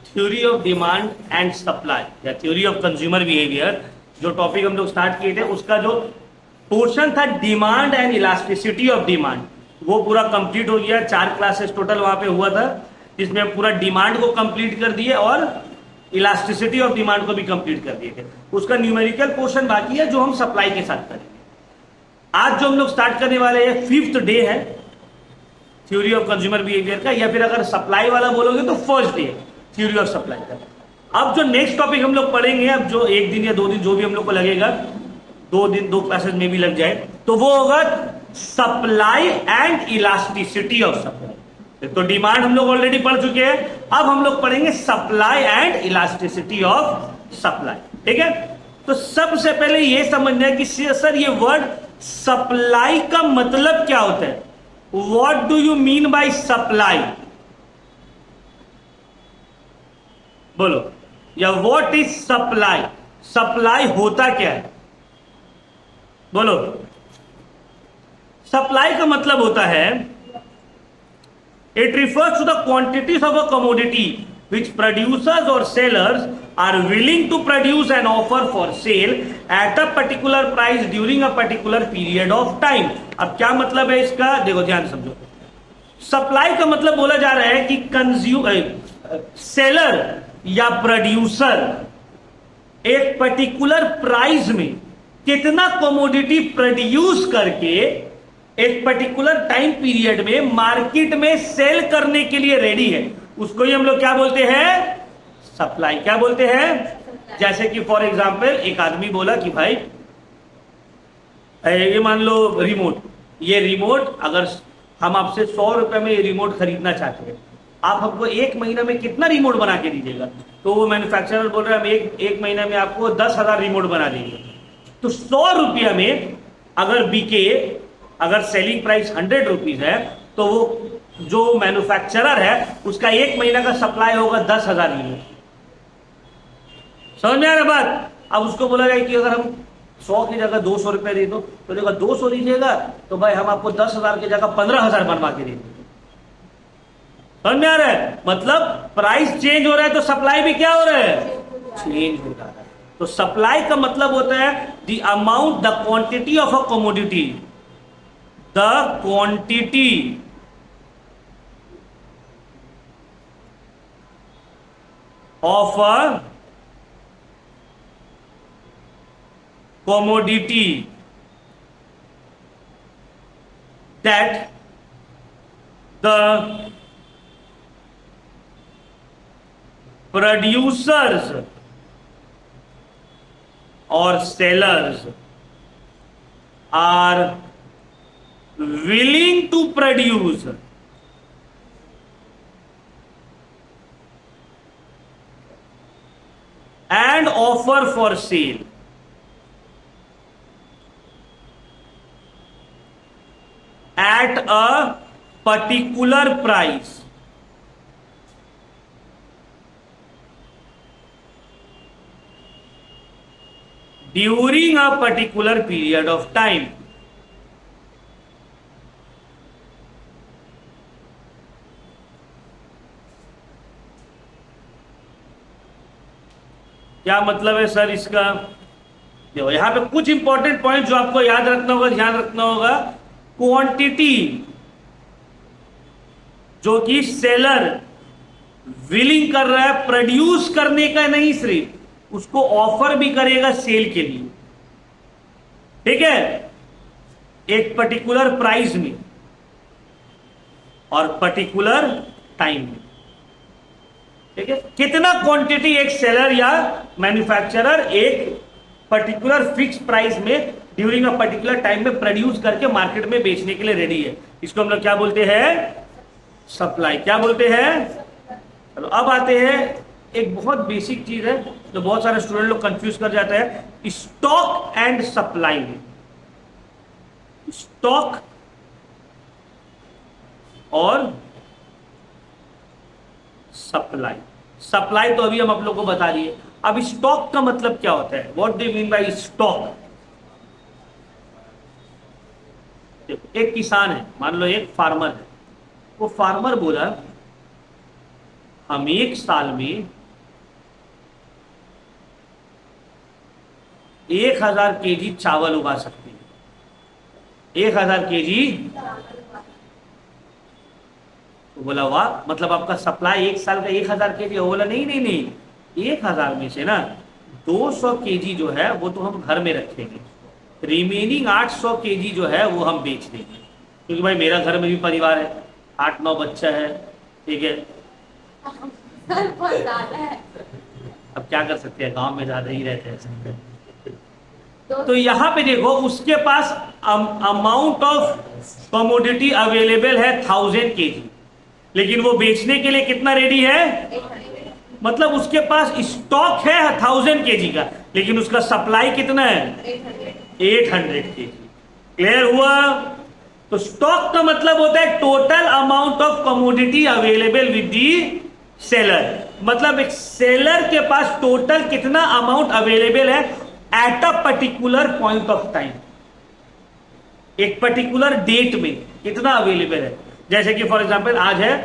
Theory of demand and supply या theory of consumer behaviour, जो topic हम लोग स्टार्ट किए थे, उसका जो पोर्शन था demand and elasticity of demand, वो पूरा कंप्लीट हो गया। 4 क्लासेस टोटल वहां पे हुआ था, जिसमें पूरा डिमांड को कंप्लीट कर दिए और इलास्टिसिटी ऑफ डिमांड को भी कंप्लीट कर दिए थे। उसका न्यूमेरिकल पोर्शन बाकी है जो हम सप्लाई के साथ करेंगे। आज जो हम लोग स्टार्ट करने वाले हैं 5th डे है थ्योरी ऑफ कंज्यूमर बिहेवियर का, या फिर अगर सप्लाई वाला बोलोगे तो first day theory of supply का। अब जो नेक्स्ट टॉपिक हम लोग पढ़ेंगे, अब जो 1 दिन या 2 दिन जो भी हम लोग को लगेगा, 2 दिन 2 क्लासेस में भी लग जाए, तो वो होगा supply and elasticity of supply. तो डिमांड हम लोग ऑलरेडी पढ़ चुके हैं, अब हम लोग पढ़ेंगे supply and elasticity of supply. ठीक है, तो सबसे पहले ये समझना है कि सर ये वर्ड सप्लाई का मतलब क्या होता है। What do you mean by supply, बोलो, या व्हाट इज सप्लाई, सप्लाई होता क्या है, बोलो। सप्लाई का मतलब होता है, it refers to the quantities of a commodity which producers or sellers are willing to produce and offer for sale at a particular price during a particular period of time। अब क्या मतलब है इसका, देखो ध्यान से समझो। सप्लाई का मतलब बोला जा रहा है कि सेलर या प्रोड्यूसर एक पर्टिकुलर प्राइस में कितना कमोडिटी प्रोड्यूस करके एक पर्टिकुलर टाइम पीरियड में मार्केट में सेल करने के लिए रेडी है, उसको ही हम लोग क्या बोलते हैं, सप्लाई। क्या बोलते हैं, जैसे कि फॉर एग्जांपल एक आदमी बोला कि भाई ये मान लो रिमोट, ये रिमोट अगर हम आपसे 100 रुपए में ये रिमोट खरीदना चाहते हैं, आप हमको 1 महीना में कितना रिमोट बना के दीजिएगा। तो वो मैन्युफैक्चरर बोल रहा है हम एक महीना में आपको 10,000 रिमोट बना देंगे। तो 100 रुपया में अगर बिके, अगर सेलिंग प्राइस 100 रुपीज है, तो वो जो मैन्युफैक्चरर है उसका 1 महीना का सप्लाई होगा 10,000 यूनिट। समझ में आ रहा बात। अब उसको बोला जाए कि अगर हम 100 की जगह 200 रुपए दे दो, तो देखो 200 दीजिएगा तो भाई हम आपको 10,000 की जगह 15,000 बनवा के दे देंगे। समझ में आ रहा है, मतलब प्राइस चेंज हो रहा है तो सप्लाई भी क्या हो रहा है, चेंज हो रहा है। तो सप्लाई का मतलब होता है the amount, the quantity of a commodity, the quantity of a commodity that the producers or sellers are willing to produce and offer for sale at a particular price during a particular period of time। क्या मतलब है sir इसका, देखो यहां पे कुछ important point जो आपको याद रखना होगा, ध्यान रखना होगा। क्वांटिटी जो कि सेलर विलिंग कर रहा है, प्रोड्यूस करने का नहीं, सिर्फ उसको ऑफर भी करेगा सेल के लिए। ठीक है, एक पर्टिकुलर प्राइस में और पर्टिकुलर टाइम में। ठीक है, कितना क्वांटिटी एक सेलर या मैन्युफैक्चरर एक पर्टिकुलर फिक्स प्राइस में ड्यूरिंग अ पर्टिकुलर टाइम में प्रोड्यूस करके मार्केट में बेचने के लिए रेडी है, इसको हम लोग क्या बोलते हैं, सप्लाई। क्या बोलते हैं। चलो अब आते हैं, एक बहुत बेसिक चीज है जो बहुत सारे स्टूडेंट लोग कंफ्यूज कर जाते हैं, स्टॉक एंड सप्लाई में। स्टॉक और सप्लाई। सप्लाई तो अभी हम आप लोग को बता दिए, अब स्टॉक का मतलब क्या होता है, what do you mean bye stock. देखो एक किसान है, मान लो एक फार्मर है, वो फार्मर बोला हम एक साल में 1000 केजी चावल उगा सकते हैं। 1000 केजी। तो बोला वाह, मतलब आपका सप्लाई एक साल का 1000 केजी है। बोला नहीं नहीं नहीं, 1000 में से ना 200 केजी जो है वो तो हम घर में रखेंगे, रिमेनिंग 800 केजी जो है वो हम बेच देंगे, क्योंकि भाई मेरा घर में भी परिवार है, 8-9 बच्चा है, ठीक है। बहुत ज्यादा है। अब क्या कर सकते हैं, गांव में ज्यादा ही रहते हैं। तो यहां पे देखो उसके पास अमाउंट ऑफ कमोडिटी अवेलेबल है 1000 केजी, लेकिन वो बेचने के लिए कितना रेडी है, मतलब उसके पास स्टॉक है 1000 केजी का, लेकिन उसका सप्लाई कितना है 800 केजी। क्लियर हुआ। तो स्टॉक का मतलब होता है total amount of commodity available with the seller, मतलब एक सेलर के पास टोटल कितना अमाउंट अवेलेबल है at a particular point of time, एक पर्टिकुलर डेट में कितना अवेलेबल है। जैसे कि फॉर एग्जांपल आज है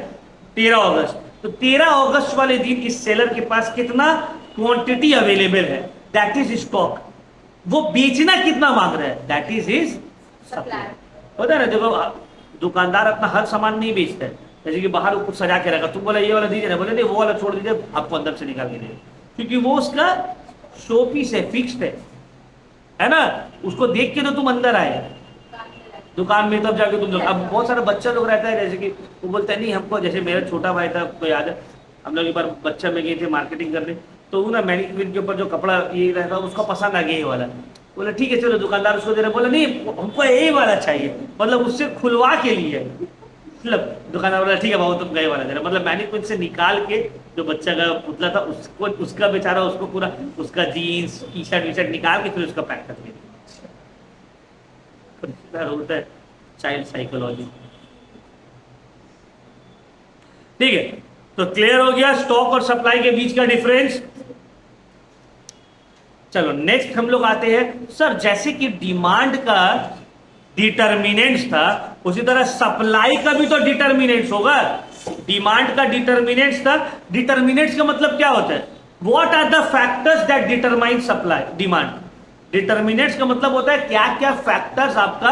13 अगस्त, तो 13 अगस्त वाले दिन इस सेलर के पास कितना क्वांटिटी अवेलेबल है, दैट इज स्टॉक। वो बेचना कितना मांग रहा है, दैट इज हिज सप्लाई। पता है ना, देखो दुकानदार अपना हर सामान नहीं बेचता है, जैसे कि बाहर कुछ सजा के रखा, तुम बोला ये वाला दीजिए ना, बोले नहीं वो वाला छोड़ दीजिए, आपको अंदर से निकाल के दे, क्योंकि वो उसका शो पीस है, फिक्स्ड है ना, उसको देख के तो तुम अंदर आए दुकान में, तब जाके तुम लोग। अब बहुत सारा बच्चा लोग रहता है, जैसे कि वो बोलते हैं नहीं हमको, जैसे मेरा छोटा भाई था तो याद है, हम लोग एक बार बच्चा में गए थे मार्केटिंग करने, तो वो ना मैनिक्विन के ऊपर जो कपड़ा ये रहता है उसको पसंद आ गया ये वाला, बोला ठीक है चलो, दुकानदार उसको दे रहे, बोला नहीं हमको यही वाला चाहिए, मतलब उससे खुलवा के लिए, मतलब दुकानदार बोला ठीक है बाबू तुम गए वाला दे रहे, मतलब मैनिक्विन से निकाल के जो बच्चा का पुतला था उसको, उसका बेचारा उसको पूरा उसका jeans T shirt V shirt निकाल के फिर उसका पैक कर दिया। होता है चाइल्ड साइकोलॉजी। ठीक है, तो क्लियर हो गया स्टॉक और सप्लाई के बीच का डिफरेंस। चलो नेक्स्ट हम लोग आते हैं, सर जैसे कि डिमांड का डिटर्मिनेंट्स था, उसी तरह सप्लाई का भी तो डिटर्मिनेंट्स होगा। डिमांड का डिटर्मिनेंट्स था, डिटर्मिनेंट्स का मतलब क्या होता है, what are the factors that determine supply demand. Determinants का मतलब होता है क्या क्या फैक्टर्स आपका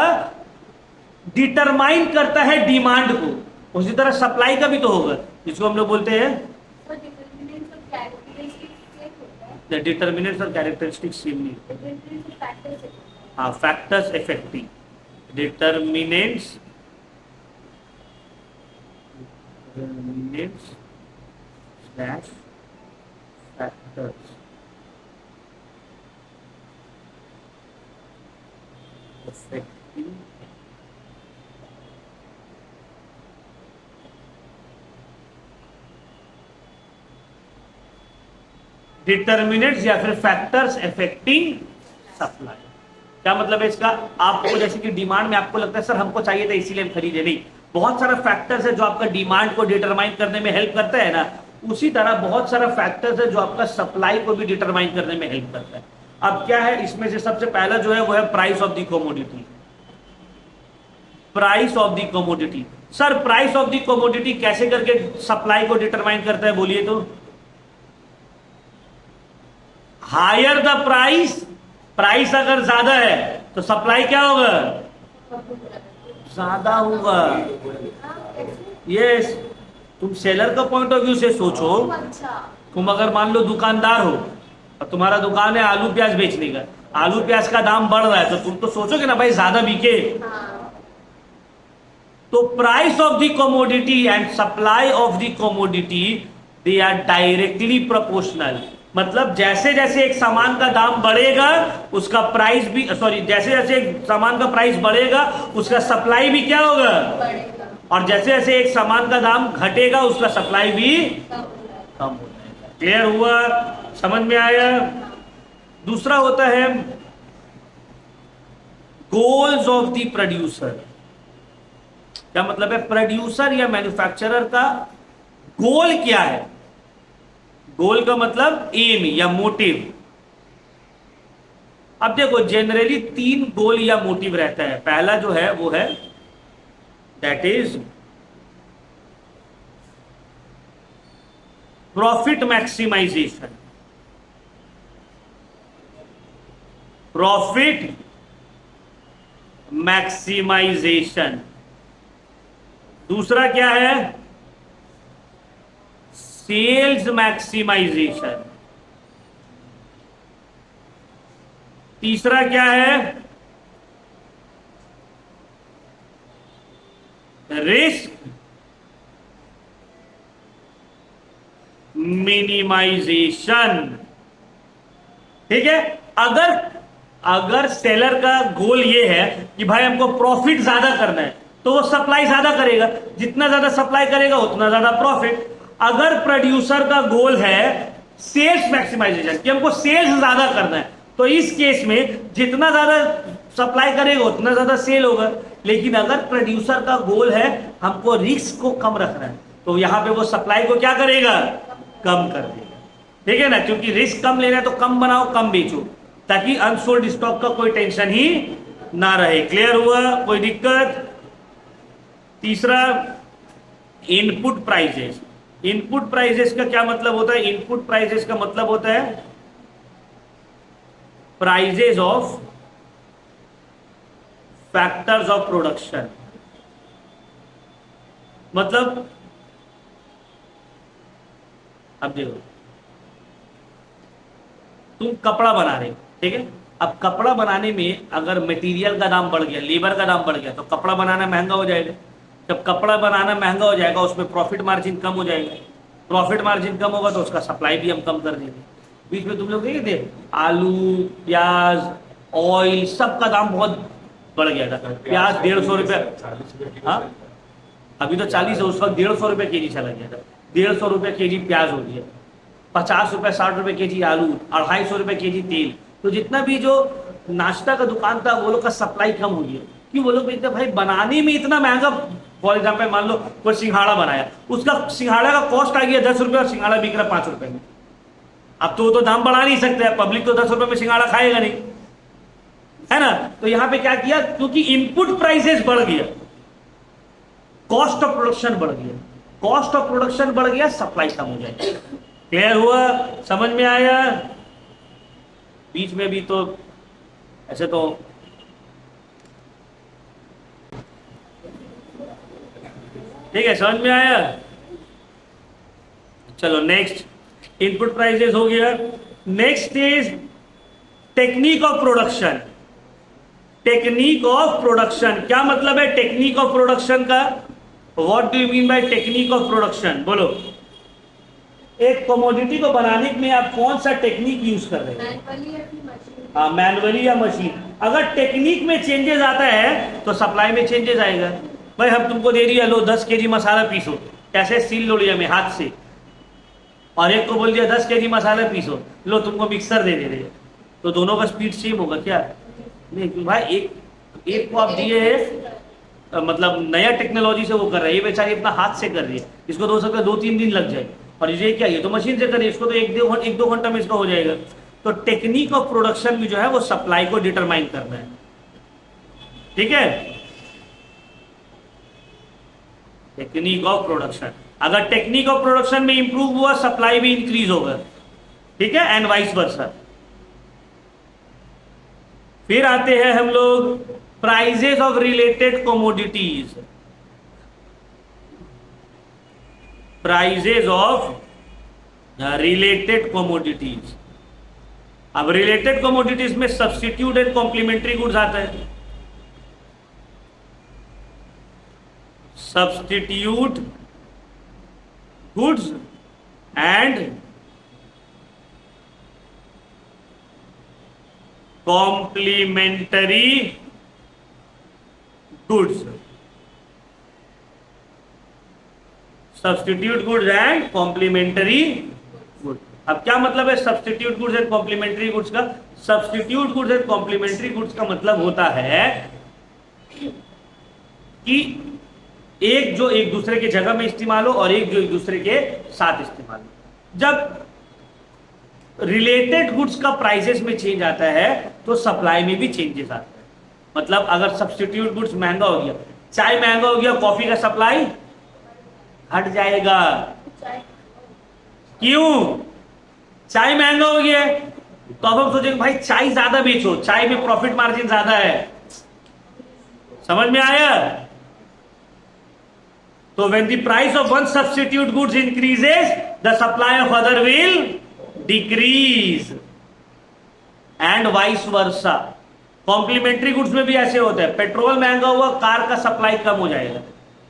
डिटरमाइन करता है डिमांड को, उसी तरह सप्लाई का भी तो होगा, जिसको हम लोग बोलते हैं डिटर्मिनेंट्स और कैरेक्टरिस्टिक्स सेम नहीं। हाँ, factors affecting determinants slash factors affecting determinants या फिर फैक्टर्स अफेक्टिंग सप्लाई। क्या मतलब है इसका, आपको जैसे कि डिमांड में आपको लगता है सर हमको चाहिए था इसीलिए हम खरीदे, नहीं, बहुत सारा फैक्टर्स है जो आपका डिमांड को डिटरमाइन करने में हेल्प करता है ना, उसी तरह बहुत सारा फैक्टर्स है जो आपका सप्लाई को भी डिटरमाइन करने में हेल्प करता है। अब क्या है इसमें से सबसे पहला जो है वो है price of the commodity. Price of the commodity, sir price of the commodity कैसे करके सप्लाई को डिटरमाइन करता है बोलिए तो। हायर द प्राइस, प्राइस अगर ज्यादा है तो सप्लाई क्या होगा, ज्यादा होगा। यस, तुम सेलर का पॉइंट ऑफ व्यू से सोचो, तुम अगर मान लो दुकानदार हो और तुम्हारा दुकान है आलू प्याज बेचने का, आलू प्याज का दाम बढ़ रहा है तो तुम तो सोचोगे ना भाई ज्यादा बिके। तो price of the commodity and supply of the commodity they are directly proportional, मतलब जैसे जैसे एक सामान का दाम बढ़ेगा उसका प्राइस भी, सॉरी जैसे जैसे एक सामान का प्राइस बढ़ेगा उसका सप्लाई भी क्या होगा, और जैसे जैसे एक सामान का दाम घटेगा उसका सप्लाई भी कम हो जाएगा। क्लियर हुआ, समझ में आया। दूसरा होता है गोल्स ऑफ द प्रोड्यूसर। क्या मतलब है, प्रोड्यूसर या मैन्युफैक्चरर का गोल क्या है। गोल का मतलब एम या मोटिव। अब देखो जनरली 3 गोल या मोटिव रहता है। पहला जो है वो है that is profit maximisation, profit maximisation. दूसरा क्या है? Sales maximisation. तीसरा क्या है? Risk minimisation. ठीक है। अगर सेलर का गोल ये है कि भाई हमको प्रॉफिट ज्यादा करना है, तो वो सप्लाई ज्यादा करेगा, जितना ज्यादा सप्लाई करेगा उतना ज्यादा प्रॉफिट। अगर प्रोड्यूसर का गोल है सेल्स मैक्सिमाइजेशन, कि हमको सेल्स ज्यादा करना है, तो इस केस में जितना ज्यादा सप्लाई करेगा उतना ज्यादा सेल होगा। लेकिन अगर प्रोड्यूसर का गोल है हमको रिस्क को कम रखना है, तो यहां पे वो सप्लाई को क्या करेगा? कम कर देगा। ठीक है ना, क्योंकि रिस्क कम लेना है तो कम बनाओ, कम बेचो, ताकि अनसोल्ड स्टॉक का कोई टेंशन ही ना रहे। क्लियर हुआ? कोई दिक्कत? तीसरा, इनपुट प्राइजेस। इनपुट प्राइजेस का क्या मतलब होता है? इनपुट प्राइजेस का मतलब होता है prices of factors of production. मतलब अब देखो, तुम कपड़ा बना रहे हो, ठीक है। अब कपड़ा बनाने में अगर मटेरियल का दाम बढ़ गया, लेबर का दाम बढ़ गया, तो कपड़ा बनाना महंगा हो जाएगा। जब कपड़ा बनाना महंगा हो जाएगा, उसमें प्रॉफिट मार्जिन कम हो जाएगा। प्रॉफिट मार्जिन कम होगा तो उसका सप्लाई भी हम कम कर देंगे। बीच में तुम लोग देखे थे आलू, प्याज, ऑयल, सबका दाम बहुत बढ़ गया था। प्याज 150 रुपये, हाँ अभी तो 40 है, उस वक्त 150 रुपये के जी चला गया था। 150 रुपये के जी प्याज हो गया, 50 रुपये 60 रुपये के जी आलू, 250 रुपये के जी तेल। तो जितना भी जो नाश्ता का दुकान था वो लोग का सप्लाई कम हो गया, क्यों? वो लोग कहते भाई बनाने में इतना महंगा। फॉर एग्जाम्पल मान लो कोई सिंघाड़ा बनाया, उसका सिंघाड़ा का कॉस्ट आ गया 10 रुपये और सिंघाड़ा बिक रहा 5 रुपये में। अब तो वो तो दाम बढ़ा नहीं सकते, पब्लिक तो 10 रुपये में सिंघाड़ा खाएगा नहीं, है ना। तो यहां पे क्या किया? क्योंकि इनपुट प्राइसेस बढ़ गया, कॉस्ट ऑफ प्रोडक्शन बढ़ गया। कॉस्ट ऑफ प्रोडक्शन बढ़ गया, सप्लाई कम हो जाएगी। क्लियर हुआ? समझ में आया? बीच में भी तो ऐसे तो ठीक है, समझ में आया? चलो नेक्स्ट, इनपुट प्राइसेस हो गया। Next is technique of production. Technique of production क्या मतलब है? टेक्निक ऑफ प्रोडक्शन का what do you mean bye technique of production? बोलो। एक कमोडिटी को बनाने में आप कौन सा टेक्निक यूज कर रहे हैं? हाँ, मैनुअली या मशीन। अगर टेक्निक में चेंजेस आता है तो सप्लाई में चेंजेस आएगा। भाई हम तुमको दे दिया, लो 10 केजी मसाला पीसो, कैसे सील लो लिया मैं हाथ से, और एक को बोल दिया 10 केजी मसाला पीसो, लो तुमको मिक्सर दे रहे, तो दोनों का स्पीड सेम होगा क्या? नहीं भाई, एक को आप दिए मतलब नया टेक्नोलॉजी से वो कर रहा है, ये बेचारी अपना हाथ से कर रही है, इसको तो हो सकता है 2-3 दिन लग जाए, और ये क्या, ये तो मशीन से कर रही है, इसको तो 1-2 घंटा में इसका हो जाएगा। तो टेक्निक ऑफ प्रोडक्शन भी जो है वो सप्लाई को डिटरमाइन करना है। ठीक है, टेक्निक ऑफ प्रोडक्शन, अगर टेक्निक ऑफ प्रोडक्शन में इंप्रूव हुआ सप्लाई भी इंक्रीज होगा। ठीक है, एंड वाइस वर्सा। फिर आते हैं हम लोग prices of related commodities. Prices of related commodities. अब रिलेटेड कमोडिटीज में सब्स्टिट्यूट एंड कॉम्प्लीमेंट्री गुड्स आता है। Substitute goods and complementary goods. Substitute goods and complementary goods. अब क्या मतलब है substitute goods and complementary goods का? Substitute goods and complementary goods का मतलब होता है कि एक जो एक दूसरे के जगह में इस्तेमाल हो और एक जो एक दूसरे के साथ इस्तेमाल हो। जब रिलेटेड गुड्स का प्राइसेस में चेंज आता है तो सप्लाई में भी चेंजेस आते हैं। मतलब अगर सब्स्टिट्यूट गुड्स महंगा हो गया, चाय महंगा हो गया, कॉफी का सप्लाई हट जाएगा। क्यों? चाय महंगा हो गया है, तो अब हम सोचेंगे भाई चाय ज्यादा बेचो, चाय में प्रॉफिट मार्जिन ज्यादा है। समझ में आया? तो when the price of one substitute goods increases, the supply of other will decrease and vice versa. Complementary goods में भी ऐसे होता है, पेट्रोल महंगा हुआ, कार का सप्लाई कम हो जाएगा,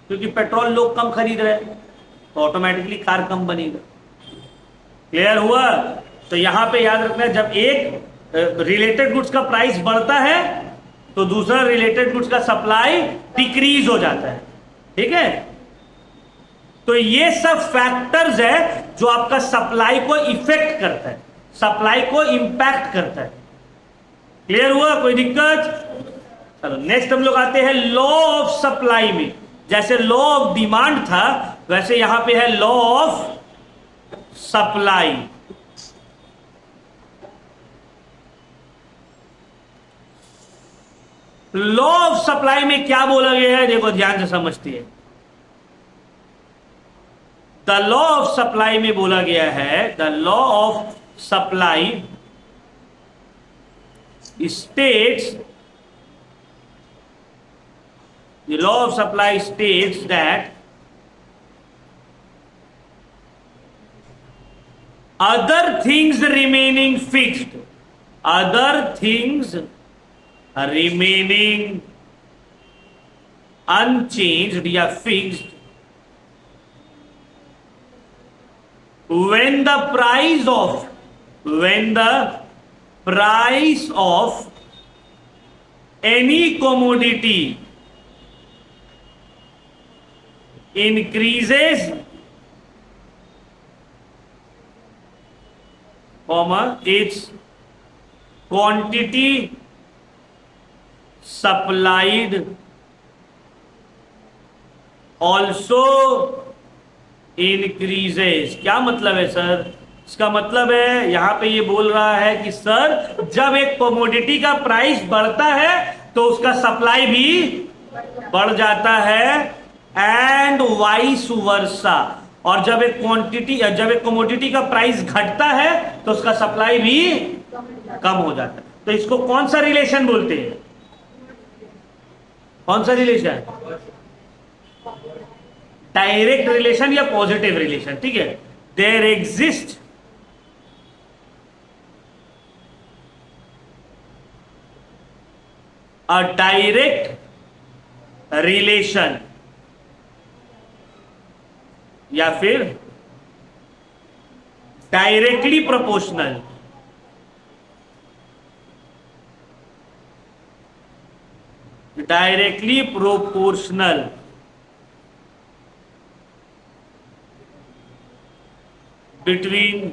क्योंकि पेट्रोल लोग कम खरीद रहे हैं, तो ऑटोमेटिकली कार कम बनेगा। क्लियर हुआ? तो यहां पे याद रखना, जब एक रिलेटेड गुड्स का प्राइस बढ़ता है तो दूसरा रिलेटेड गुड्स का सप्लाई डिक्रीज हो जाता है। ठीक है? तो ये सब फैक्टर्स है जो आपका सप्लाई को इफेक्ट करता है, सप्लाई को इंपैक्ट करता है। क्लियर हुआ? कोई दिक्कत? चलो नेक्स्ट हम लोग आते हैं लॉ ऑफ सप्लाई में। जैसे लॉ ऑफ डिमांड था, वैसे यहां पे है law of supply. Law of supply में क्या बोला गया है, देखो ध्यान से समझती है। द लॉ ऑफ सप्लाई में बोला गया है, the law of supply states, the law of supply states that other things remaining fixed, other things remaining unchanged या fixed, when the price of any commodity increases, its quantity supplied also increases। क्या मतलब है sir? इसका मतलब है यहां पे ये बोल रहा है कि सर जब एक कमोडिटी का प्राइस बढ़ता है तो उसका सप्लाई भी बढ़ जाता है, एंड वाइस वर्सा। और जब एक कमोडिटी का प्राइस घटता है तो उसका सप्लाई भी कम हो जाता है। तो इसको कौन सा रिलेशन बोलते हैं? कौन सा रिलेशन? डायरेक्ट रिलेशन या पॉजिटिव रिलेशन। ठीक है? There exist a direct relation या फिर directly proportional, directly proportional between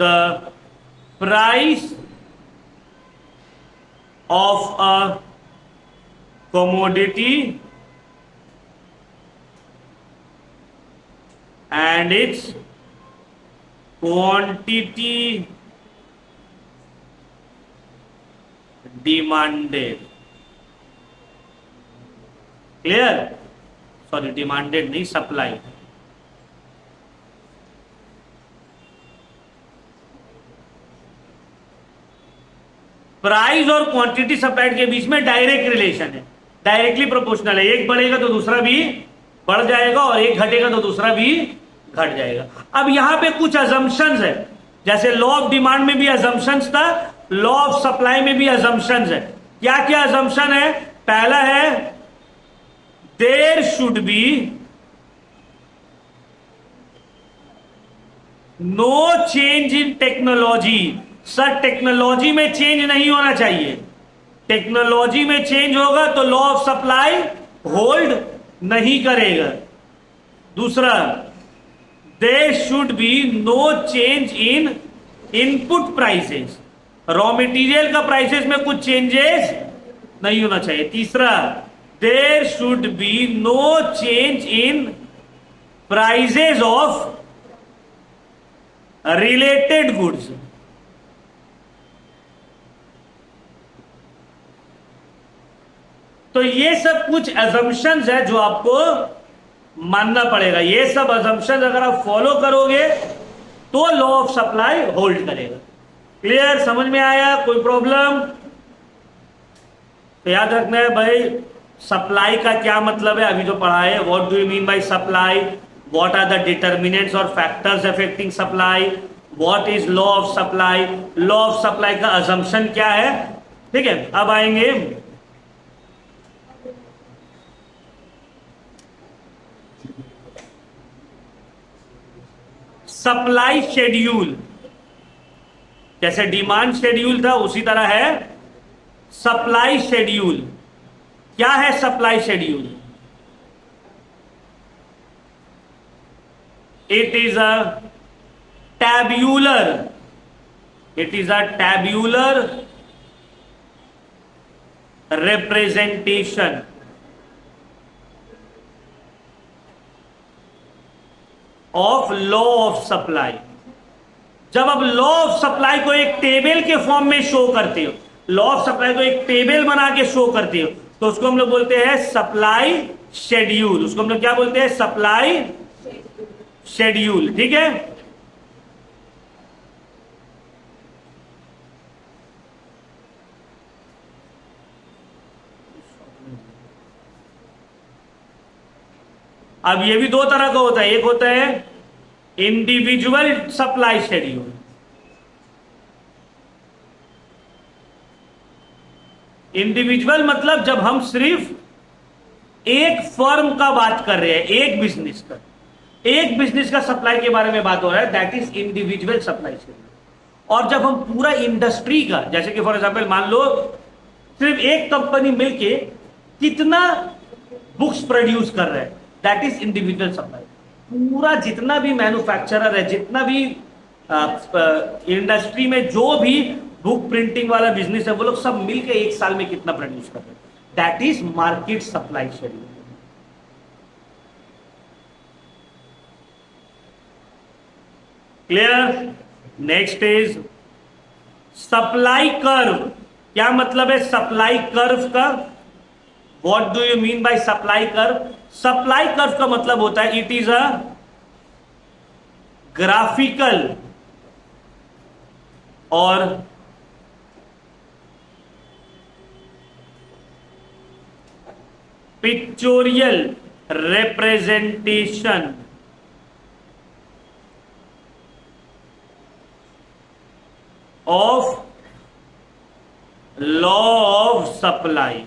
the price of a commodity and its quantity demanded। Clear? Sorry, demanded नहीं, सप्लाई। प्राइस और क्वांटिटी सप्लाइड के बीच में डायरेक्ट रिलेशन है, डायरेक्टली प्रोपोर्शनल है। एक बढ़ेगा तो दूसरा भी बढ़ जाएगा, और एक घटेगा तो दूसरा भी घट जाएगा। अब यहां पे कुछ अजम्पशंस है, जैसे लॉ ऑफ डिमांड में भी अजम्पशंस था, लॉ ऑफ सप्लाई में भी अजम्पशंस है। क्या क्या अजम्पशन है? पहला है there should be no change in technology. Sir technology में चेंज नहीं होना चाहिए, टेक्नोलॉजी में चेंज होगा तो लॉ ऑफ सप्लाई होल्ड नहीं करेगा। दूसरा, there should be no change in input prices, raw material का प्राइसेस में कुछ चेंजेस नहीं होना चाहिए। तीसरा, there should be no change in prices of related goods. तो ये सब कुछ assumptions है जो आपको मानना पड़ेगा। ये सब assumptions अगर आप फॉलो करोगे तो लॉ ऑफ सप्लाई होल्ड करेगा। क्लियर, समझ में आया? कोई प्रॉब्लम? तो याद रखना है भाई, सप्लाई का क्या मतलब है अभी जो पढ़ा है। What do you mean by supply, what are the determinants और factors affecting supply, what is law of supply, law of supply का असम्पशन क्या है। ठीक है, अब आएंगे सप्लाई शेड्यूल। जैसे डिमांड शेड्यूल था उसी तरह है सप्लाई शेड्यूल। क्या है supply schedule? It is a tabular, it is a tabular representation of law of supply. जब आप लॉ ऑफ सप्लाई को एक टेबल के फॉर्म में शो करते हो, लॉ ऑफ सप्लाई को एक टेबल बना के शो करते हो, तो उसको हम लोग बोलते हैं सप्लाई शेड्यूल। उसको हम लोग क्या बोलते हैं? Supply schedule. ठीक है, अब ये भी दो तरह का होता है। एक होता है इंडिविजुअल सप्लाई शेड्यूल। इंडिविजुअल मतलब जब हम सिर्फ एक फर्म का बात कर रहे हैं, एक बिजनेस का सप्लाई के बारे में बात हो रहा है, that is individual supply schedule. और जब हम पूरा इंडस्ट्री का, जैसे कि फॉर एग्जांपल मान लो सिर्फ एक कंपनी मिलके कितना बुक्स प्रोड्यूस कर रहा है, दैट इज इंडिविजुअल सप्लाई। पूरा जितना भी मैन्युफैक्चरर है, जितना भी इंडस्ट्री में जो भी बुक प्रिंटिंग वाला बिजनेस है, वो लोग सब मिलकर एक साल में कितना प्रोड्यूस कर रहे हैं, that is market supply schedule. Clear? Next is supply curve. क्या मतलब है सप्लाई कर्व का? What do you mean by supply curve? Supply curve का मतलब होता है इट इज अ ग्राफिकल और pictorial representation of law of supply.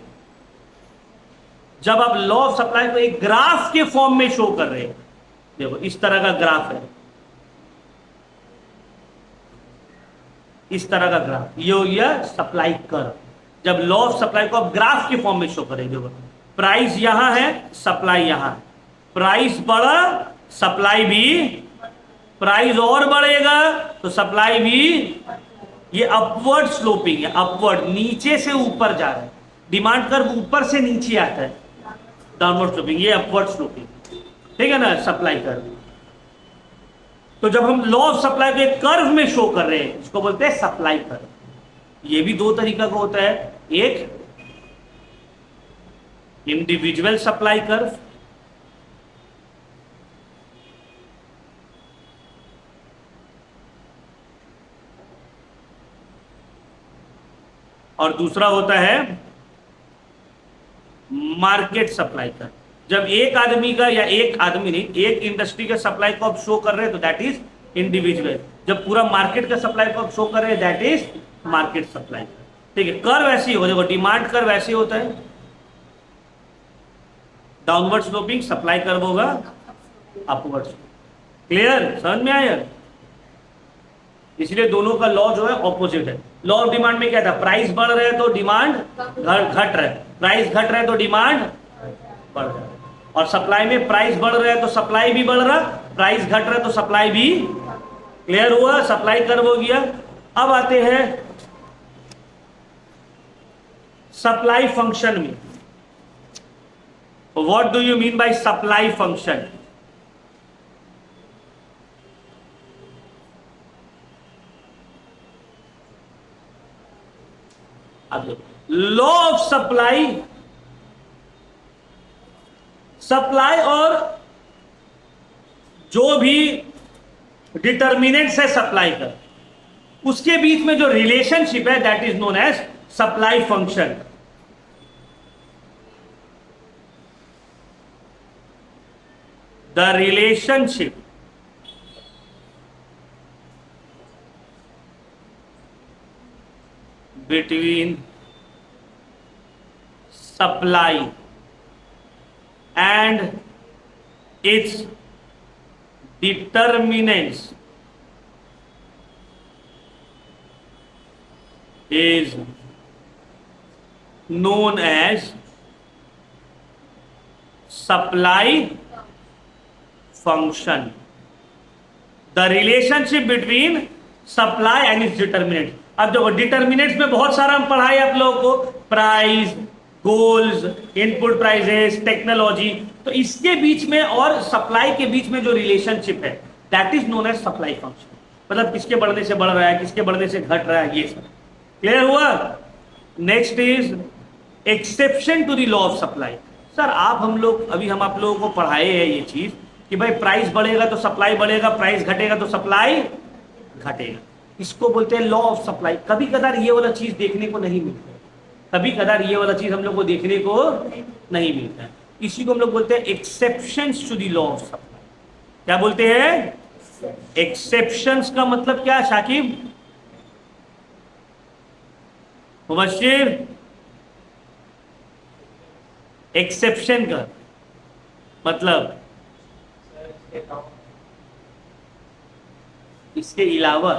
जब आप लॉ ऑफ सप्लाई को एक ग्राफ के फॉर्म में शो कर रहे हैं, देखो इस तरह का ग्राफ है, इस तरह का ग्राफ, ये हो गया सप्लाई कर्व। जब लॉ ऑफ सप्लाई को आप ग्राफ के फॉर्म में शो करेंगे, प्राइस यहां है, सप्लाई यहां है, प्राइस बढ़ा सप्लाई भी, प्राइस और बढ़ेगा तो सप्लाई भी, ये अपवर्ड स्लोपिंग है, अपवर्ड नीचे से ऊपर जा रहा है। डिमांड कर्व ऊपर से नीचे आता है, डाउनवर्ड स्लोपिंग, ये अपवर्ड स्लोपिंग। ठीक है ना, सप्लाई कर्व। तो जब हम लॉ ऑफ सप्लाई को एक कर्व में शो कर रहे हैं, इसको बोलते हैं सप्लाई कर्व। ये भी दो तरीका का होता है, एक इंडिविजुअल सप्लाई कर्व और दूसरा होता है मार्केट सप्लाई कर्व। जब एक आदमी का, या एक आदमी नहीं, एक इंडस्ट्री के सप्लाई को आप शो कर रहे हैं तो दैट इज इंडिविजुअल। जब पूरा मार्केट का सप्लाई को आप शो कर रहे हैं दैट इज मार्केट सप्लाई। ठीक है, कर्व ऐसे ही हो, देखो डिमांड कर्व ऐसे होता है, डाउनवर्ड स्लोपिंग, सप्लाई कर्व होगा अपवर्ड। क्लियर, समझ में आया? इसलिए दोनों का लॉ जो है ऑपोजिट है। लॉ ऑफ डिमांड में क्या था? प्राइस बढ़ रहे तो डिमांड घट रहा है, प्राइस घट रहा है तो डिमांड बढ़ रहा है। और सप्लाई में प्राइस बढ़ रहा है तो सप्लाई भी बढ़ रहा, प्राइस घट रहा है तो सप्लाई भी। क्लियर हुआ? सप्लाई कर्व हो गया। अब आते हैं सप्लाई फंक्शन में। What do you mean by supply function? Law of supply supply और जो भी डिटर्मिनेंट्स है सप्लाई का, उसके बीच में जो रिलेशनशिप है that is known as supply function. The relationship between supply and its determinants is known as supply function. The relationship between supply and its determinant. अब देखो डिटर्मिनेंट्स में बहुत सारा हम पढ़ाए आप लोगों को, price, goals, input prices, technology. तो इसके बीच में और सप्लाई के बीच में जो रिलेशनशिप है that is known as supply function. मतलब किसके बढ़ने से बढ़ रहा है, किसके बढ़ने से घट रहा है, ये सब क्लियर हुआ. Next is exception to the law of supply. Sir हम आप लोगों को पढ़ाए हैं ये चीज कि भाई प्राइस बढ़ेगा तो सप्लाई बढ़ेगा, प्राइस घटेगा तो सप्लाई घटेगा. इसको बोलते हैं लॉ ऑफ सप्लाई. कभी कदार ये वाला चीज देखने को नहीं मिलता है, कभी कदार ये वाला चीज हम लोग को देखने को नहीं मिलता है. इसी को हम लोग बोलते हैं exceptions to the law of supply. क्या बोलते हैं? एक्सेप्शंस का मतलब क्या शाकिब, मुबश्शिर? एक्सेप्शन का मतलब इसके अलावा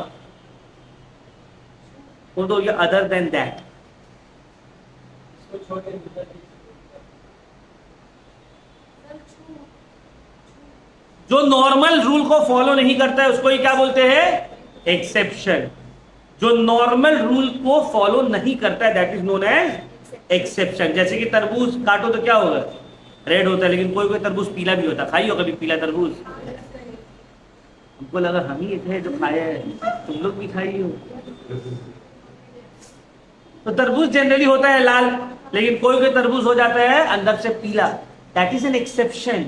तो ये अदर देन दैट. जो नॉर्मल रूल को फॉलो नहीं करता है उसको ही क्या बोलते हैं? एक्सेप्शन. जो नॉर्मल रूल को फॉलो नहीं करता है that is known as exception. जैसे कि तरबूज काटो तो क्या होगा? रेड होता है, लेकिन कोई कोई तरबूज पीला भी होता है. खाई हो कभी पीला तरबूज? हमको लगा हम ही थे जो खाए हैं, तुम लोग भी खाई हो. तो तरबूज जनरली होता है लाल, लेकिन कोई कोई तरबूज हो जाता है अंदर से पीला. That is an exception.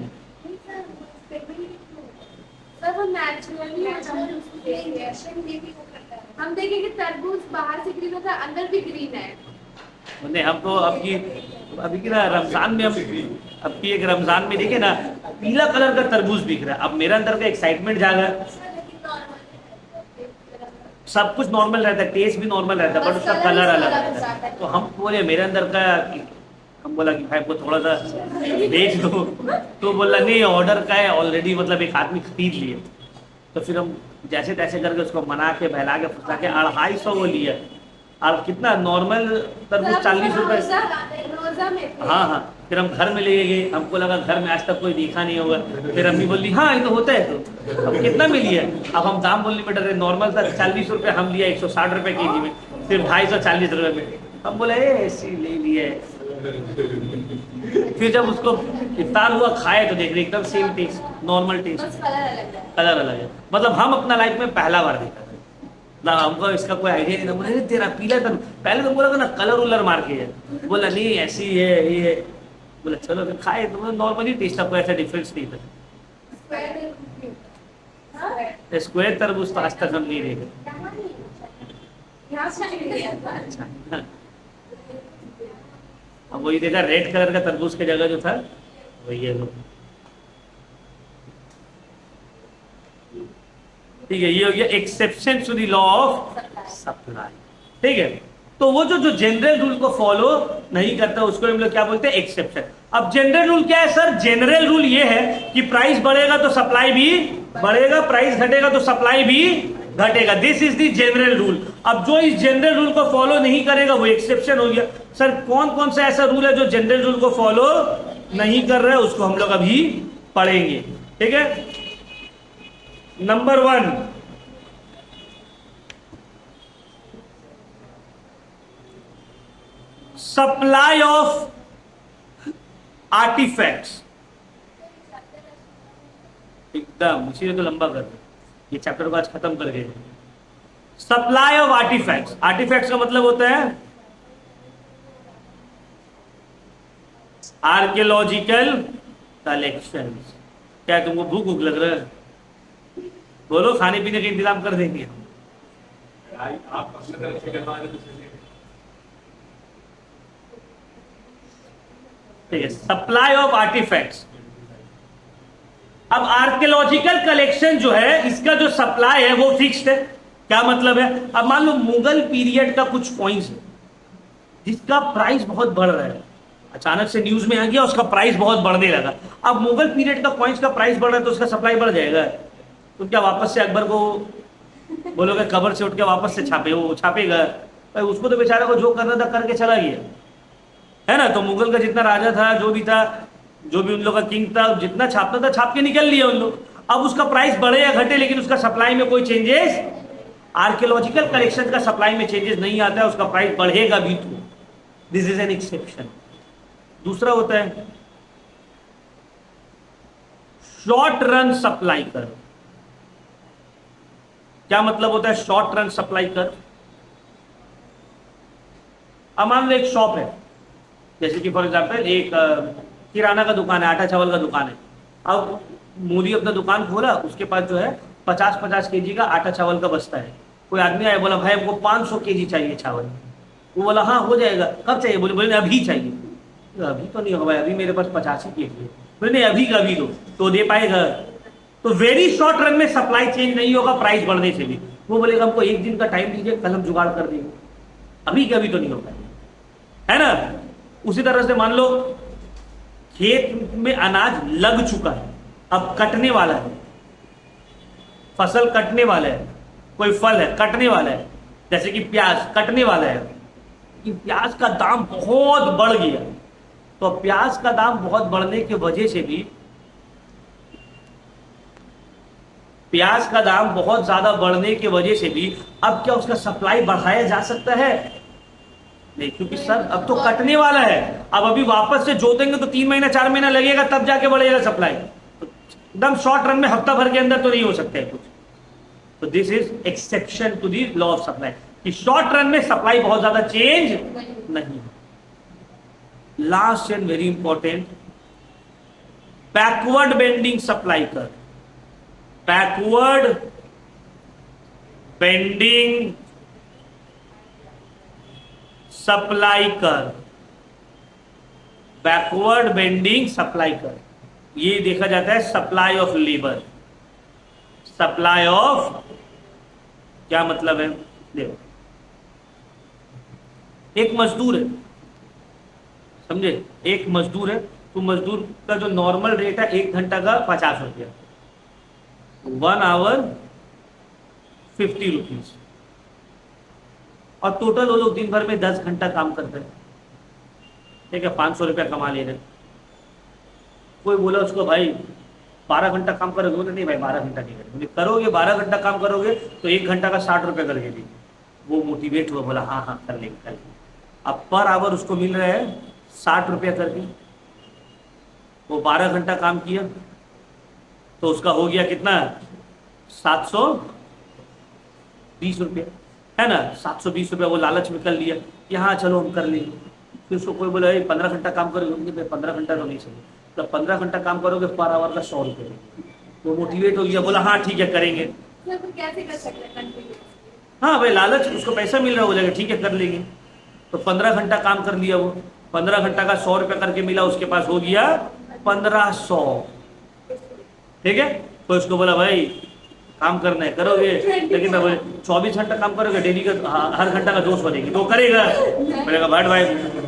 हम देखें कि तरबूज बाहर से ग्रीन होता है, अंदर भी ग्रीन है. नहीं, हम तो अभी की ना रमजान में, हम अब की एक रमजान में देखे ना पीला कलर का तरबूज बिक रहा है. अब मेरा अंदर का एक्साइटमेंट जागा. सब कुछ नॉर्मल रहता है, टेस्ट भी नॉर्मल रहता है, बट उसका कलर अलग रहता है. तो हम बोले मेरे अंदर का, हम बोला कि भाई को थोड़ा सा बेच दो. तो बोला नहीं, ऑर्डर का है ऑलरेडी, मतलब एक आदमी खरीद लिए. तो फिर हम जैसे तैसे करके उसको मना के बहला के फंसा के 250 वो लिया. और कितना नॉर्मल तरबूज 40 रुपए. हाँ, फिर हम घर में ले गए. हमको लगा घर में आज तक कोई देखा नहीं होगा. फिर अम्मी बोली हाँ ये तो होता है. तो अब कितना में लिया? अब हम दाम बोलने में डर रहे. नॉर्मल था 40 रुपए, हम लिया 160 रुपए केजी में, फिर 240 रुपए में. हम बोले ऐसी ले लिए. फिर जब उसको इफ्तार हुआ खाए तो देख रहे एकदम same taste, normal taste, colour अलग है. मतलब हम अपना लाइफ में पहला बार देखा ना, हमको इसका कोई आइडिया नहीं था. बोले तेरा पीला था, पहले तो बोला था ना कलर उलर मार के है. बोला नहीं ऐसी है ये. बोला चलो फिर खाए तो नॉर्मली टेस्ट, आपको ऐसा डिफरेंस नहीं था. स्क्वायर तरबूज तो आज तक हम नहीं देखे. अच्छा, अब वही देखा रेड कलर का तरबूज की जगह जो था वही है. ठीक है, ये हो गया exception to the law of supply. ठीक है, तो वो जो जनरल रूल को फॉलो नहीं करता उसको हम लोग क्या बोलते हैं? एक्सेप्शन. अब जनरल रूल क्या है सर? जनरल रूल ये है कि प्राइस बढ़ेगा तो सप्लाई भी बढ़ेगा, प्राइस घटेगा तो सप्लाई भी घटेगा. This is the general rule. अब जो इस जनरल रूल को फॉलो नहीं करेगा वो एक्सेप्शन हो गया. सर कौन कौन सा ऐसा रूल है जो जनरल रूल को फॉलो नहीं कर रहा है, उसको हम लोग अभी पढ़ेंगे. ठीक है, नंबर 1, सप्लाई ऑफ आर्टिफैक्ट्स. एकदम इसीलिए तो लंबा कर दो, ये चैप्टर को आज खत्म कर गए. Supply of artefacts. आर्टिफैक्ट्स का मतलब होता है आर्कियोलॉजिकल कलेक्शन। क्या तुमको भूख भूख लग रहा है? बोलो, खाने पीने का इंतजाम कर देंगे हम। आप अपने तरफ से करवाने तो चलिए। ठीक है, सप्लाई ऑफ आर्टिफैक्ट्स। अब आर्कियोलॉजिकल कलेक्शन जो है, इसका जो सप्लाई है वो फिक्स्ड है। क्या मतलब है? अब मान लो मुगल पीरियड का कुछ कॉइन्स है जिसका प्राइस बहुत बढ़ रहा है, अचानक से न्यूज में आ गया, उसका प्राइस बहुत बढ़ने लगा। अब मुगल पीरियड का कॉइन्स का प्राइस बढ़ रहा है तो उसका सप्लाई बढ़ जाएगा। तो क्या वापस से अकबर को बोलोगे कबर से उठ के वापस से छापे? वो छापेगा भाई, उसको तो बेचारा को जो करना था करके चला गया, है ना। तो मुगल का जितना राजा था, जो भी था, जो भी उन लोग का किंग था, जितना छापना था छाप के निकल लिया उन लोग। अब उसका प्राइस बढ़े या घटे, लेकिन उसका सप्लाई में कोई चेंजेस, आर्कियोलॉजिकल कलेक्शन का सप्लाई में चेंजेस नहीं आता है, उसका प्राइस बढ़ेगा भी तो। This is an exception. दूसरा होता है शॉर्ट रन सप्लाई कर। क्या मतलब होता है शॉर्ट रन सप्लाई कर? अब मान लो एक शॉप है, जैसे कि फॉर एग्जाम्पल एक किराना का दुकान है, आटा चावल का दुकान है। अब मोदी अपना दुकान खोला, उसके पास जो है 50-50 केजी का आटा चावल का बस्ता है। कोई आदमी आया, बोला भाई हमको 500 केजी चाहिए चावल। वो बोला हाँ हो जाएगा। कब चाहिए? बोले बोले अभी चाहिए। अभी तो नहीं होगा भाई, अभी मेरे पास 85 केजी है। बोले नहीं अभी का अभी दो, तो दे पाएगा? तो वेरी शॉर्ट रन में सप्लाई चेंज नहीं होगा प्राइस बढ़ने से भी। वो बोलेगा हमको एक दिन का टाइम दीजिए, कल हम जुगाड़ कर देंगे। अभी का अभी तो नहीं होगा, है ना। उसी तरह से मान लो खेत में अनाज लग चुका है, अब कटने वाला है, फसल कटने वाला है, कोई फल है कटने वाला है, जैसे कि प्याज कटने वाला है कि प्याज का दाम बहुत बढ़ गया। तो प्याज का दाम बहुत बढ़ने की वजह से भी, प्याज का दाम बहुत ज्यादा बढ़ने की वजह से भी अब क्या उसका सप्लाई बढ़ाया जा सकता है? नहीं, क्योंकि सर अब तो कटने वाला है। अब अभी वापस से जोतेंगे तो 3 महीना 4 महीना लगेगा, तब जाके बढ़ेगा सप्लाई। तो एकदम शॉर्ट रन में हफ्ता भर के अंदर तो नहीं हो सकता है कुछ। तो this is exception to the law of supply कि शॉर्ट रन में सप्लाई बहुत ज्यादा चेंज नहीं। Last and very important, backward bending supply curve. Backward bending supply curve. Backward bending supply curve, ये देखा जाता है supply of labour. Supply of क्या मतलब है? देखो, एक मजदूर है, समझे, एक मजदूर है, तो मजदूर का जो नॉर्मल रेट है 1 घंटा का 50 रुपया, 1 आवर 50 रुपीज, और टोटल वो लोग दिन भर में 10 घंटा काम करते हैं, ठीक है, 500 रुपया कमा ले रहे। कोई बोला उसको भाई 12 घंटा काम करोगे? बोले नहीं भाई 12 घंटा नहीं करोगे। करोगे 12 घंटा काम करोगे तो 1 घंटा का 60 रुपया करके दीजिए। वो मोटिवेट हुआ, बोला हाँ हाँ कर लेंगे कर लेंगे। अब पर आवर उसको मिल रहा है 60 रुपया करके। वो 12 घंटा काम किया तो उसका हो गया कितना? 720 रुपया, है ना। 720 रुपया वो लालच में कर लिया कि हाँ चलो हम कर लेंगे। फिर उसको कोई बोला 15 घंटा काम करोगे? 15 घंटा तो नहीं चाहिए। तो 15 घंटा काम करोगे पर आवर का 100 रुपये। वो मोटिवेट हो गया, बोला हाँ ठीक है करेंगे। कैसे कर सकते हैं कंटिन्यू? हाँ भाई लालच, उसको पैसा मिल रहा है, बोलेगा ठीक है कर लेंगे। तो 15 घंटा काम कर लिया वो, 15 घंटा का 100 रुपया करके मिला, उसके पास हो गया 1500, ठीक है। तो उसको बोला भाई काम करना है करोगे, लेकिन मैं बोले 24 घंटा काम करोगे, डेली का हर घंटा का 200 देंगे, तो करेगा? बोलेगा बट भाई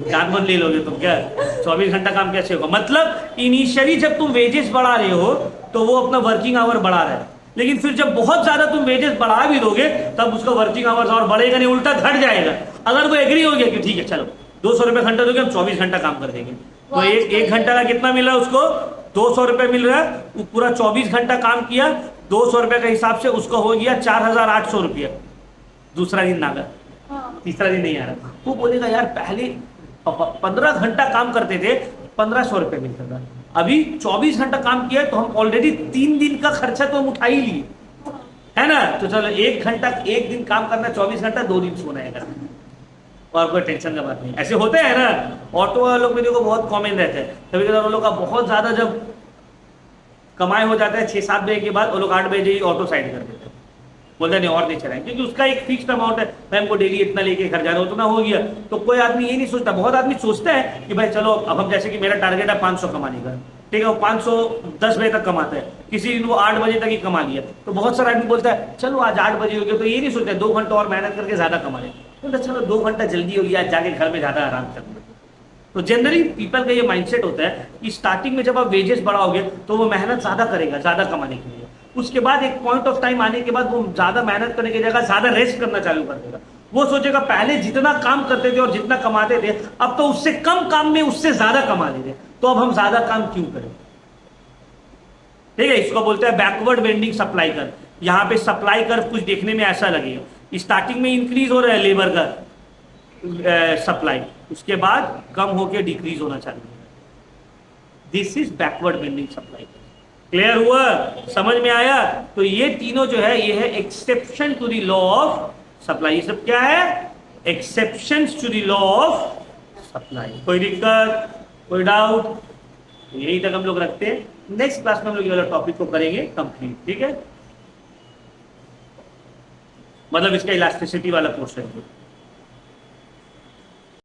जान मन ले लोगे तुम, क्या 24 घंटा काम कैसे होगा? मतलब इनिशियली जब तुम वेजेस बढ़ा रहे हो तो वो अपना वर्किंग आवर बढ़ा रहा है, लेकिन फिर जब बहुत ज्यादा तुम वेजेस बढ़ा भी दोगे तब उसका वर्किंग आवर्स और बढ़ेगा नहीं, उल्टा घट जाएगा। अगर वो एग्री हो गया कि ठीक है चलो 200 रुपये घंटा दोगे, हम 24 घंटा काम कर देंगे, तो एक घंटा का कितना मिल रहा है उसको? 200 रुपये मिल रहा है। वो पूरा 24 घंटा काम किया, 200 रुपये के हिसाब से उसको हो गया 4800 रुपया। दूसरा दिन ना गया, तीसरा दिन नहीं आ रहा। वो बोलेगा यार पहले 15 घंटा काम करते थे 1500 रुपये मिलता था, अभी 24 घंटा काम किया तो हम ऑलरेडी 3 दिन का खर्चा तो हम उठा ही लिए, है ना। तो चलो 1 घंटा, 1 दिन काम करना, 24 घंटा 2 दिन सोना है करना, और कोई टेंशन का बात नहीं। ऐसे होते हैं ना, ऑटो वाले लोग मेरे को बहुत कॉमन रहते हैं। कभी कभी उन लोग का बहुत ज्यादा जब कमाई हो जाता है 6-7 बजे के बाद, वो लोग 8 बजे ही ऑटो साइड कर देते हैं, बोलते हैं नहीं और नहीं चलाएंगे, क्योंकि उसका एक फिक्स्ड अमाउंट है, भाई हमको डेली इतना लेके घर जाना, उतना हो गया। तो कोई आदमी ये नहीं सोचता, बहुत आदमी सोचता है कि भाई चलो अब हम, जैसे कि मेरा टारगेट है 500 कमाने का, ठीक है, वो 510 बजे तक कमाता है, किसी दिन वो 8 बजे तक ही कमा लिया, तो बहुत सारा आदमी बोलता है चलो आज 8 बजे हो गया, तो ये नहीं सोचता 2 घंटा और मेहनत करके ज्यादा कमा ले, बोलता चलो 2 घंटा जल्दी हो गया, आज जाके घर में ज्यादा आराम कर लो। तो जनरली पीपल का ये माइंडसेट होता है कि स्टार्टिंग में जब आप वेजेस बढ़ाओगे तो वो मेहनत ज्यादा करेगा, ज्यादा कमाने के लिए, उसके बाद एक पॉइंट ऑफ टाइम आने के बाद वो ज्यादा मेहनत करने की जगह ज्यादा रेस्ट करना चालू कर देगा। वो सोचेगा पहले जितना काम करते थे और जितना कमाते थे, अब तो उससे कम काम में उससे ज्यादा कमा ले रहे, तो अब हम ज्यादा काम क्यों करें। ठीक है, इसको बोलते हैं बैकवर्ड बेंडिंग सप्लाई कर। यहाँ पे सप्लाई कर कुछ देखने में ऐसा लगेगा, स्टार्टिंग में इंक्रीज हो रहा है लेबर का सप्लाई, उसके बाद कम होके डिक्रीज होना चालू है। This is backward bending supply. Clear हुआ, समझ में आया। तो ये तीनों जो है ये है exception to the law of supply. ये सब क्या है, exceptions to the law of supply. कोई दिक्कत, कोई डाउट, यही तक हम लोग रखते हैं। नेक्स्ट क्लास में हम लोग ये वाला टॉपिक को करेंगे कंप्लीट, ठीक है, मतलब इसका इलास्टिसिटी वाला पोर्शन है।